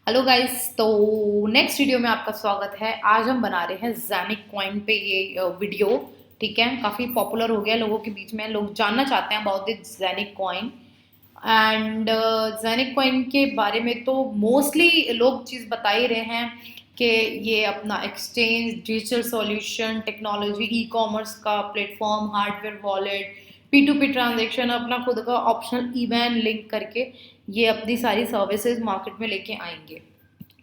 Hello guys. तो next video में आपका स्वागत है। आज हम बना रहे हैं ज़ेनिक कॉइन पे ये वीडियो। ठीक है, काफ़ी पॉपुलर हो गया लोगों के बीच में, लोग जानना चाहते हैं about this Zenic coin. And Zenic coin के बारे में तो मोस्टली लोग चीज़ बता ही रहे हैं कि ये अपना exchange, digital solution, technology, e commerce का platform, hardware wallet, P2P transaction, अपना खुद का ऑप्शनल ईबैन लिंक करके ये अपनी सारी सर्विसेज मार्केट में लेके आएंगे।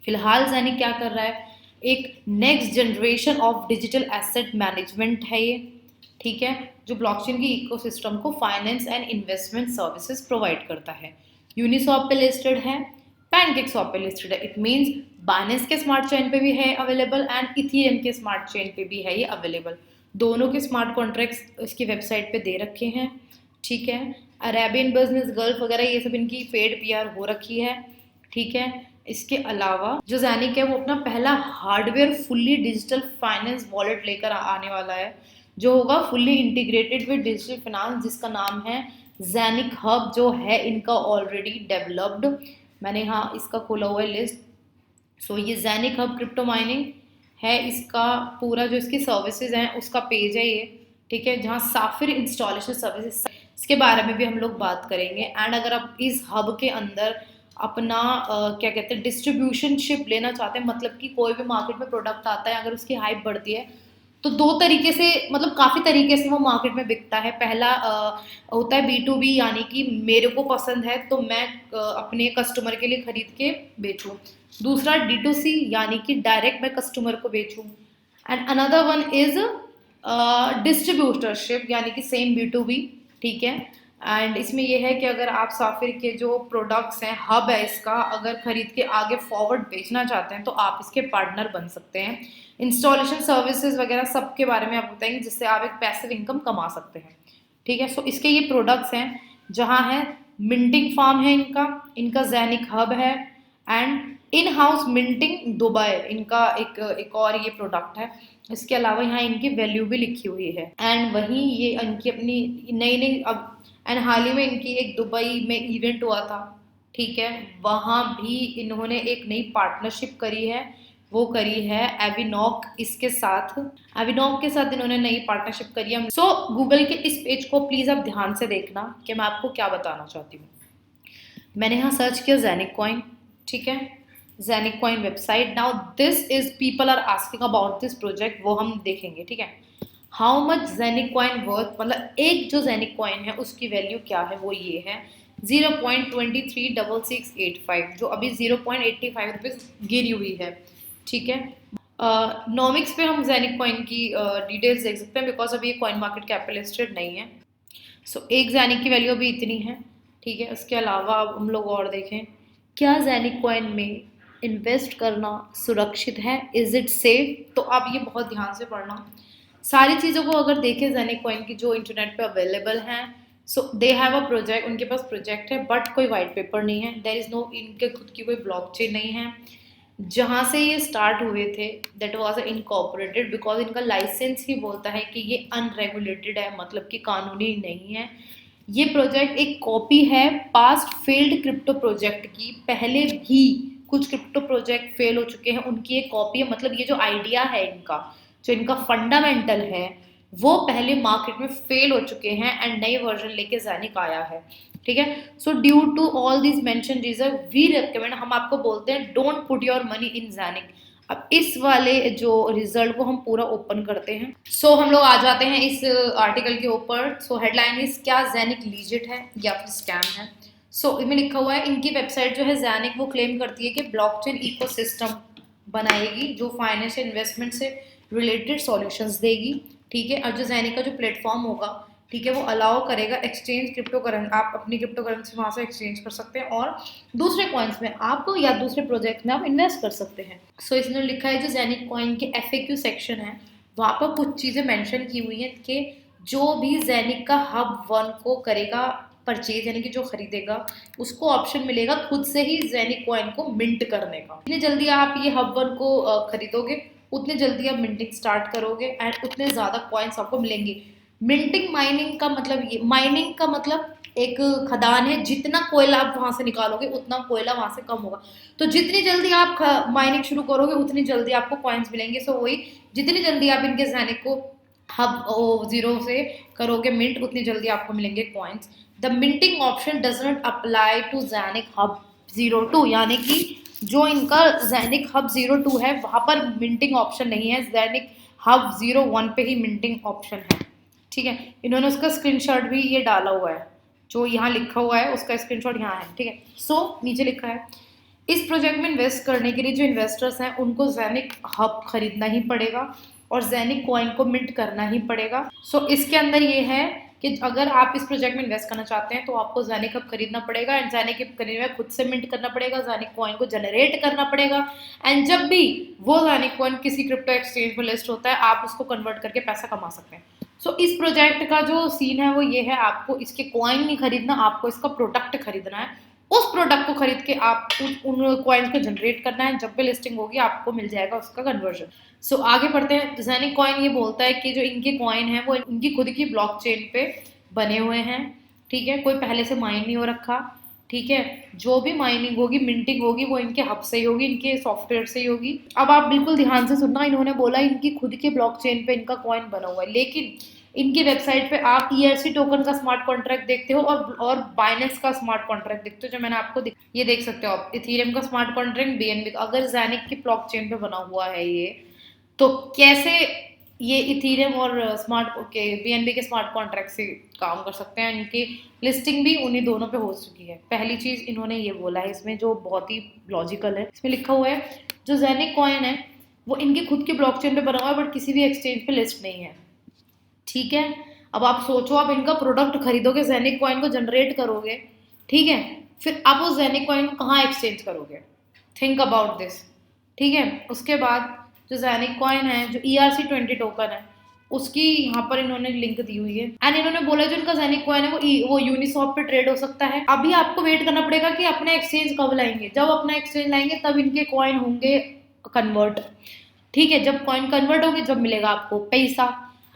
फिलहाल ज़ेनिक क्या कर रहा है, एक next generation of digital asset management है ये। ठीक है, जो ब्लॉकचेन की इकोसिस्टम को finance and investment services provide करता है। यूनिसॉप पे लिस्टेड है, पैनकेकस्वैप पे लिस्टेड है। इट मींस बाइनेंस के स्मार्ट चेन पे भी है अवेलेबल एंड इथेरियम के स्मार्ट चेन पे भी है ये अवेलेबल। दोनों के स्मार्ट कॉन्ट्रैक्ट्स इसकी वेबसाइट पे दे रखे हैं। ठीक है, अरेबियन बिजनेस, गल्फ वगैरह ये सब इनकी पेड पीआर हो रखी है। ठीक है, इसके अलावा जो ज़ेनिक है वो अपना पहला hardware fully digital finance wallet लेकर आने वाला है, जो होगा fully integrated with digital finance, जिसका नाम है ज़ेनिक हब, जो है इनका ऑलरेडी डेवलप्ड। मैंने यहाँ इसका खोला हुआ है लिस्ट। सो ये ज़ेनिक हब क्रिप्टो माइनिंग है, इसका पूरा जो इसकी सर्विसेज हैं उसका पेज है ये। ठीक है, जहाँ साफिर इंस्टॉलेशन सर्विसेज, इसके बारे में भी हम लोग बात करेंगे। एंड अगर आप इस हब के अंदर अपना क्या कहते हैं डिस्ट्रीब्यूशनशिप लेना चाहते हैं, मतलब कि कोई भी मार्केट में प्रोडक्ट आता है, अगर उसकी हाइप बढ़ती है तो दो तरीके से, मतलब काफ़ी तरीके से वो मार्केट में बिकता है। पहला होता है B2B, यानी कि मेरे को पसंद है तो मैं अपने कस्टमर के लिए खरीद के बेचूं। दूसरा D2C, यानी कि डायरेक्ट मैं कस्टमर को बेचूं। And another one is distributorship, यानी कि सेम B2B। ठीक है, एंड इसमें यह है कि अगर आप साफिर के जो प्रोडक्ट्स हैं, हब है इसका, अगर खरीद के आगे फॉरवर्ड बेचना चाहते हैं तो आप इसके पार्टनर बन सकते हैं। इंस्टॉलेशन सर्विसेज वगैरह सब के बारे में आप बताएंगे, जिससे आप एक पैसिव इनकम कमा सकते हैं। ठीक है, सो इसके ये प्रोडक्ट्स हैं, जहाँ है मिंटिंग फार्म है इनका, इनका ज़ेनिक हब है, and in house minting Dubai इनका एक और ये प्रोडक्ट है। इसके अलावा यहाँ इनकी वैल्यू भी लिखी हुई है। एंड वहीं ये इनकी अपनी नई नई अब, एंड हाल ही में इनकी एक दुबई में इवेंट हुआ था। ठीक है, वहाँ भी इन्होंने एक नई पार्टनरशिप करी है, वो करी है एविनॉक इसके साथ। एविनॉक के साथ इन्होंने नई पार्टनरशिप करी है। सो गूगल के इस पेज को प्लीज़ आप ध्यान से देखना कि मैं आपको क्या बताना चाहती हूँ। मैंने यहाँ सर्च किया ज़ेनिक कॉइन। ठीक है, Zenic coin website. Now this is people are asking about this project, वो हम देखेंगे। ठीक है, how much Zenic coin worth, मतलब एक जो ज़ेनिक कॉइन है उसकी वैल्यू क्या है, वो ये है 0.236685, जो अभी 0.85 रुपीज़ गिरी हुई है। ठीक है, नॉमिक्स पे हम ज़ेनिक कॉइन की डिटेल्स देख सकते हैं, बिकॉज अभी ये कॉइन मार्केट कैप पे लिस्टेड नहीं है। सो एक ज़ेनिक की वैल्यू अभी इतनी है। ठीक है, उसके अलावा अब हम लोग और देखें, क्या ज़ेनिक कॉइन में इन्वेस्ट करना सुरक्षित है, इज़ इट सेफ। तो आप ये बहुत ध्यान से पढ़ना सारी चीज़ों को। अगर देखें ज़ेनिक कॉइन की जो इंटरनेट पे अवेलेबल हैं, सो दे हैव अ प्रोजेक्ट, उनके पास प्रोजेक्ट है बट कोई वाइट पेपर नहीं है। देयर इज़ नो, इनके खुद की कोई ब्लॉकचेन नहीं है। जहाँ से ये स्टार्ट हुए थे दैट वाज इनकॉर्पोरेटेड, बिकॉज इनका लाइसेंस ही बोलता है कि ये अनरेगुलेटेड है, मतलब कि कानूनी नहीं है। ये प्रोजेक्ट एक कॉपी है पास्ट फेल्ड क्रिप्टो प्रोजेक्ट की। पहले भी कुछ क्रिप्टो प्रोजेक्ट फेल हो चुके हैं, उनकी एक कॉपी है। मतलब ये जो आइडिया है इनका, जो इनका फंडामेंटल है, वो पहले मार्केट में फेल हो चुके हैं एंड नए वर्जन लेके ज़ेनिक आया है। ठीक है, so due to all this mention reason we recommend, हम आपको बोलते हैं don't put your money in Zenic. अब इस वाले जो रिजल्ट को हम पूरा ओपन करते हैं। सो हम लोग आ जाते हैं इस आर्टिकल के ऊपर। सो हेडलाइन इज, क्या ज़ेनिक लीजिट है या फिर स्कैम है। सो इसमें लिखा हुआ है, इनकी वेबसाइट जो है ज़ेनिक, वो क्लेम करती है कि ब्लॉकचेन इकोसिस्टम बनाएगी जो फाइनेंशियल इन्वेस्टमेंट से रिलेटेड सॉल्यूशंस देगी। ठीक है, और जो ज़ेनिक का जो प्लेटफॉर्म होगा, ठीक है, वो अलाउ करेगा एक्सचेंज क्रिप्टो करेंसी, आप अपनी क्रिप्टो करेंसी वहाँ से एक्सचेंज कर सकते हैं और दूसरे कॉइन्स में आपको या दूसरे प्रोजेक्ट में आप इन्वेस्ट कर सकते हैं। सो इसमें लिखा है जो ज़ेनिक कॉइन के FAQ सेक्शन है, वहाँ पर कुछ चीज़ें मेंशन की हुई हैं कि जो भी ज़ेनिक का हब 1 को करेगा परचेज, यानी कि जो खरीदेगा उसको ऑप्शन मिलेगा खुद से ही ज़ेनिक कॉइन को मिंट करने का। जितनी जल्दी आप ये हब 1 को खरीदोगे, उतने जल्दी आप मिंटिंग स्टार्ट करोगे एंड उतने ज़्यादा कॉइन्स आपको मिलेंगे। मिंटिंग माइनिंग का मतलब, ये माइनिंग का मतलब एक खदान है, जितना कोयला आप वहां से निकालोगे उतना कोयला वहां से कम होगा। तो जितनी जल्दी आप माइनिंग शुरू करोगे उतनी जल्दी आपको कॉइन्स मिलेंगे। सो वही, जितनी जल्दी आप इनके ज़ैनिक को हब 0 से करोगे मिंट, उतनी जल्दी आपको मिलेंगे coins. The minting option does not apply to Zenic hub 02, यानी कि जो इनका ज़ैनिक हब 02 है वहां पर मिंटिंग ऑप्शन नहीं है, ज़ैनिक हब 01 पे ही मिंटिंग ऑप्शन है। ठीक है, इन्होंने उसका स्क्रीनशॉट भी ये डाला हुआ है, जो यहाँ लिखा हुआ है उसका स्क्रीनशॉट यहाँ है। ठीक है, सो नीचे लिखा है इस प्रोजेक्ट में इन्वेस्ट करने के लिए जो इन्वेस्टर्स हैं उनको ज़ैनिक हब खरीदना ही पड़ेगा और ज़ैनिक कॉइन को मिंट करना ही पड़ेगा। सो इसके अंदर ये है कि अगर आप इस प्रोजेक्ट में इन्वेस्ट करना चाहते हैं तो आपको ज़ैनिक हब खरीदना पड़ेगा, एंड ज़ैनिक हब खरीदने में खुद से मिंट करना पड़ेगा, ज़ैनिक कॉइन को जनरेट करना पड़ेगा, एंड जब भी वो ज़ैनिक कॉइन किसी क्रिप्टो एक्सचेंज पर लिस्ट होता है आप उसको कन्वर्ट करके पैसा कमा सकते हैं। सो इस प्रोजेक्ट का जो सीन है वो ये है, आपको इसके कॉइन नहीं खरीदना, आपको इसका प्रोडक्ट खरीदना है। उस प्रोडक्ट को खरीद के आप उन कॉइन्स को जनरेट करना है, जब भी लिस्टिंग होगी आपको मिल जाएगा उसका कन्वर्जन। सो आगे बढ़ते हैं। ज़ैनिक कॉइन ये बोलता है कि जो इनके कॉइन है वो इनकी खुद की ब्लॉकचेन पे बने हुए हैं। ठीक है, कोई पहले से माइन नहीं हो रखा। ठीक है, जो भी माइनिंग होगी, मिंटिंग होगी, वो इनके हब से ही होगी, इनके सॉफ्टवेयर से ही होगी। अब आप बिल्कुल ध्यान से सुनना, इन्होंने बोला इनकी खुद के ब्लॉकचेन पे इनका कॉइन बना हुआ है, लेकिन इनकी वेबसाइट पे आप ERC टोकन का स्मार्ट कॉन्ट्रैक्ट देखते हो और बाइनेंस का स्मार्ट कॉन्ट्रैक्ट देखते हो, जो मैंने आपको ये देख सकते हो आप, इथेरियम का स्मार्ट कॉन्ट्रैक्ट, BNB का। अगर ज़ैनिक की ब्लॉकचेन पे बना हुआ है ये, तो कैसे ये इथेरियम और BNB के स्मार्ट कॉन्ट्रैक्ट से काम कर सकते हैं? इनकी लिस्टिंग भी उन्हीं दोनों पे हो चुकी है। पहली चीज इन्होंने ये बोला है इसमें, जो बहुत ही लॉजिकल है। इसमें लिखा हुआ है जो ज़ैनिक कॉइन है वो इनके खुद के ब्लॉकचेन पे बना हुआ है, बट किसी भी एक्सचेंज पे लिस्ट नहीं है। ठीक है, अब आप सोचो, आप इनका प्रोडक्ट खरीदोगे, ज़ैनिक कॉइन को जनरेट करोगे, ठीक है, फिर आप उस ज़ैनिक कॉइन को कहाँ एक्सचेंज करोगे? Think about this. ठीक है, उसके बाद जो ज़ैनिक कॉइन है, जो ERC20 टोकन है, उसकी यहाँ पर इन्होंने लिंक दी हुई है, एंड इन्होंने बोला जो इनका ज़ैनिक कॉइन है वो यूनिस्वैप पे ट्रेड हो सकता है। अभी आपको वेट करना पड़ेगा कि अपना एक्सचेंज कब लाएंगे, जब अपना एक्सचेंज लाएंगे तब इनके कॉइन होंगे कन्वर्ट। ठीक है, जब कॉइन कन्वर्ट होंगे जब मिलेगा आपको पैसा।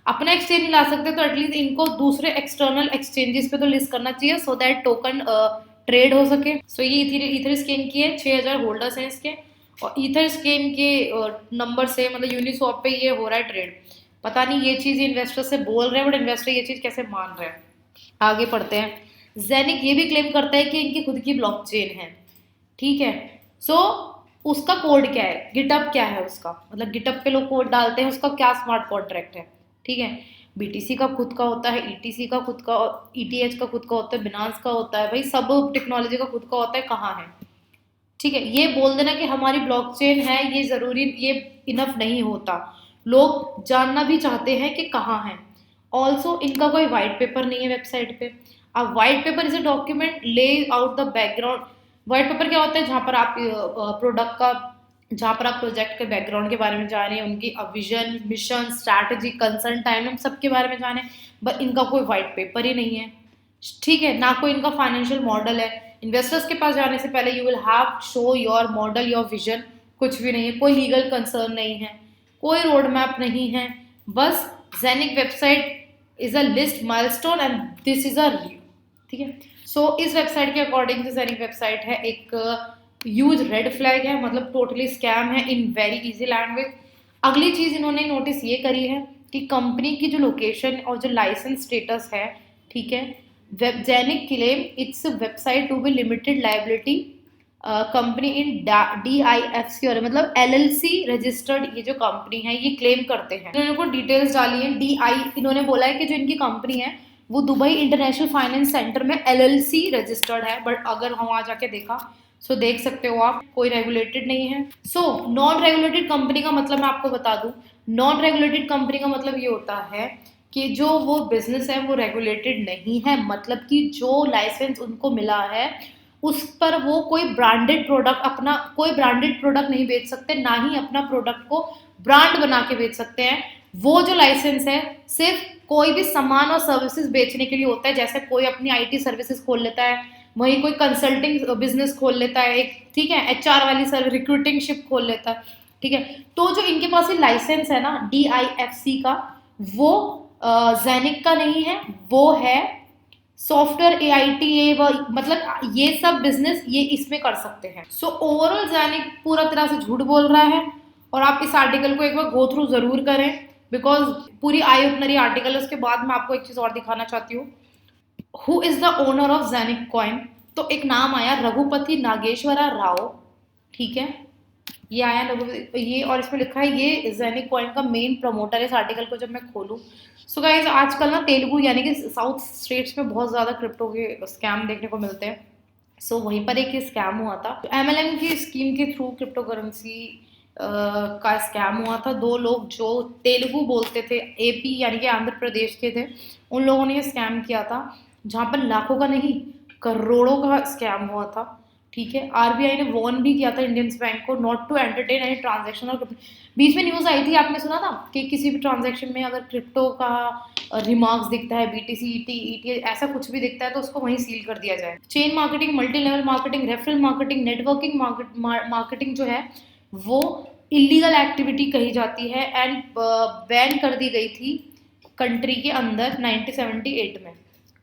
अपना एक्सचेंज नहीं ला सकते तो एटलीस्ट इनको दूसरे एक्सटर्नल एक्सचेंजेस पे तो लिस्ट करना चाहिए, सो दैट टोकन ट्रेड हो सके। सो ये ईथर स्केन की है, 6000 होल्डर्स हैं इसके, और ईथर स्केन के नंबर से, मतलब यूनिस्वैप पे ये हो रहा है ट्रेड। पता नहीं ये चीज़ इन्वेस्टर से बोल रहे हैं, बट इन्वेस्टर ये चीज़ कैसे मान रहे हैं। आगे पढ़ते हैं। ज़ैनिक ये भी क्लेम करता है कि इनकी खुद की ब्लॉकचेन है। ठीक है, सो उसका कोड क्या है, गिटअप क्या है उसका, मतलब गिटअप पे लोग कोड डालते हैं, उसका क्या स्मार्ट कॉन्ट्रैक्ट है। ठीक है, BTC का खुद का होता है, ETC का खुद का, ETH का खुद का होता है, बिनांस का होता है, भाई सब टेक्नोलॉजी का खुद का होता है, कहाँ है। ठीक है, ये बोल देना कि हमारी ब्लॉकचेन है, ये जरूरी, ये इनफ नहीं होता, लोग जानना भी चाहते हैं कि कहाँ है। ऑल्सो इनका कोई वाइट पेपर नहीं है वेबसाइट पे। अब white paper is a document lay out the background. White paper क्या होता है, जहाँ पर आप प्रोडक्ट का, जहाँ पर आप प्रोजेक्ट के बैकग्राउंड के बारे में जाने, उनकी vision, mission, strategy, concern, timeline, सबके बारे में जाने, बट इनका कोई वाइट पेपर ही नहीं है। ठीक है, ना कोई इनका फाइनेंशियल मॉडल है। इन्वेस्टर्स के पास जाने से पहले you will have show your model, your vision, कुछ भी नहीं है, कोई लीगल कंसर्न नहीं है, कोई रोड मैप नहीं है, बस Zenic website is a list milestone and this is a review. ठीक है, सो इस वेबसाइट के अकॉर्डिंग जो ज़ैनिक वेबसाइट है एक ह्यूज रेड फ्लैग है, मतलब टोटली स्कैम है इन वेरी इजी लैंग्वेज। अगली चीज़ इन्होंने नोटिस ये करी है कि कंपनी की जो लोकेशन और जो लाइसेंस स्टेटस है, ठीक है, Zenic claim its website to be limited liability company in DIFC, और मतलब LLC रजिस्टर्ड ये जो कंपनी है ये क्लेम करते हैं। इन्होंने को डिटेल्स डाली है। इन्होंने बोला है कि जो इनकी कंपनी है वो दुबई इंटरनेशनल फाइनेंस सेंटर में LLC रजिस्टर्ड है, बट अगर हम वहाँ जाके देखा सो देख सकते हो आप, कोई रेगुलेटेड नहीं है। सो नॉन रेगुलेटेड कंपनी का मतलब मैं आपको बता दूं, नॉन रेगुलेटेड कंपनी का मतलब ये होता है कि जो वो बिजनेस है वो रेगुलेटेड नहीं है, मतलब कि जो लाइसेंस उनको मिला है उस पर वो कोई ब्रांडेड प्रोडक्ट, अपना कोई ब्रांडेड प्रोडक्ट नहीं बेच सकते, ना ही अपना प्रोडक्ट को ब्रांड बना के बेच सकते हैं। वो जो लाइसेंस है सिर्फ कोई भी सामान और सर्विसेज बेचने के लिए होता है, जैसे कोई अपनी IT सर्विसेज खोल लेता है, वहीं कोई कंसल्टिंग बिजनेस खोल लेता है एक, ठीक है, HR वाली सर्विस, रिक्रूटिंग शिप खोल लेता है। ठीक है, तो जो इनके पास ये लाइसेंस है ना DIFC का, वो ज़ैनिक का नहीं है, वो है सॉफ्टवेयर AIT मतलब ये सब बिजनेस ये इसमें कर सकते हैं। सो ओवरऑल ज़ैनिक पूरा तरह से झूठ बोल रहा है, और आप इस आर्टिकल को एक बार गो थ्रू जरूर करें, बिकॉज पूरी आई ओपनर आर्टिकल है। उसके बाद मैं आपको एक चीज और दिखाना चाहती हूँ। Who is the owner of Zenic coin? तो एक नाम आया रघुपति नागेश्वरा राव, ठीक है, ये आया ये, और इसमें लिखा है ये ज़ैनिक कॉइन का मेन प्रमोटर है। इस आर्टिकल को जब मैं खोलूँ, सो गाइस आजकल ना तेलुगु यानी कि साउथ स्टेट्स में बहुत ज़्यादा क्रिप्टो के स्कैम देखने को मिलते हैं। सो वहीं पर एक स्कैम हुआ था, MLM की स्कीम के थ्रू क्रिप्टो करेंसी का स्कैम हुआ था। दो लोग जो तेलुगु बोलते थे, AP यानी कि आंध्र प्रदेश के थे, उन लोगों ने ये स्कैम किया था, जहाँ पर लाखों का नहीं करोड़ों का स्कैम हुआ था, ठीक है। RBI ने वार्न भी किया था इंडियन बैंक को not to entertain any transaction. और बीच में न्यूज़ आई थी, आपने सुना था कि किसी भी ट्रांजेक्शन में अगर क्रिप्टो का रिमार्क्स दिखता है, BTC ET ऐसा कुछ भी दिखता है, तो उसको वहीं सील कर दिया जाए। Chain marketing, multi level marketing, referral marketing, networking marketing जो है वो इलीगल एक्टिविटी कही जाती है, एंड बैन कर दी गई थी कंट्री के अंदर 1978 में,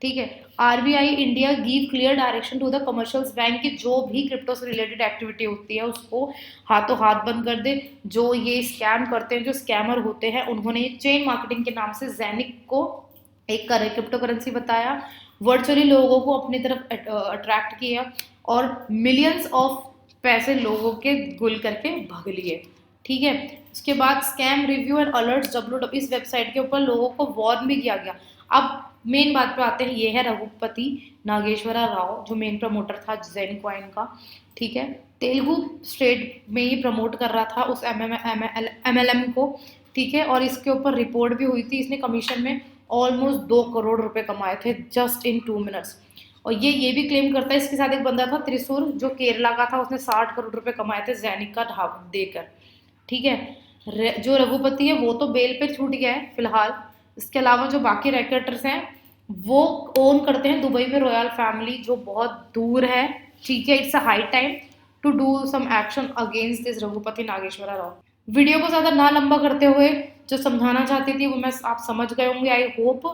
ठीक है। RBI India give clear direction to the commercials bank की जो भी क्रिप्टो से रिलेटेड एक्टिविटी होती है उसको हाथों हाथ बंद कर दे। जो ये स्कैम करते हैं, जो स्कैमर होते हैं, उन्होंने ये चेन मार्केटिंग के नाम से ज़ैनिक को एक क्रिप्टो करेंसी बताया, वर्चुअली लोगों को अपनी तरफ अट्रैक्ट किया, और मिलियंस ऑफ पैसे लोगों के गुल करके भाग लिए, ठीक है। उसके बाद scam review and alerts WW इस वेबसाइट के ऊपर लोगों को वार्न भी किया गया। अब मेन बात पे आते हैं, ये है रघुपति नागेश्वरा राव जो मेन प्रमोटर था ज़ैनिक कॉइन का, ठीक है। तेलुगु स्टेट में ये प्रमोट कर रहा था उस MLM को, ठीक है। और इसके ऊपर रिपोर्ट भी हुई थी, इसने कमीशन में ऑलमोस्ट 2 करोड़ रुपए कमाए थे जस्ट इन 2 मिनट्स। और ये भी क्लेम करता है, इसके साथ एक बंदा था त्रिशूर जो केरला का था, उसने 60 करोड़ रुपए कमाए थे ज़ैनिक का ढाब देकर, ठीक है। जो रघुपति है वो तो बेल पे छूट गया है फिलहाल। इसके अलावा जो बाकी रैकेटर्स हैं वो ओन करते हैं दुबई में रॉयल फैमिली, जो बहुत दूर है, ठीक है। It's a high time to do some action against this Raghupathi Nageswara Rao. Video को ज़्यादा ना लंबा करते हुए जो समझाना चाहती थी वो मैं आप समझ गए होंगे, आई होप।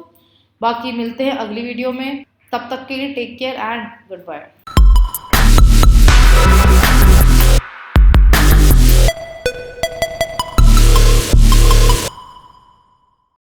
बाकी मिलते हैं अगली वीडियो में, तब तक के लिए take care and good bye.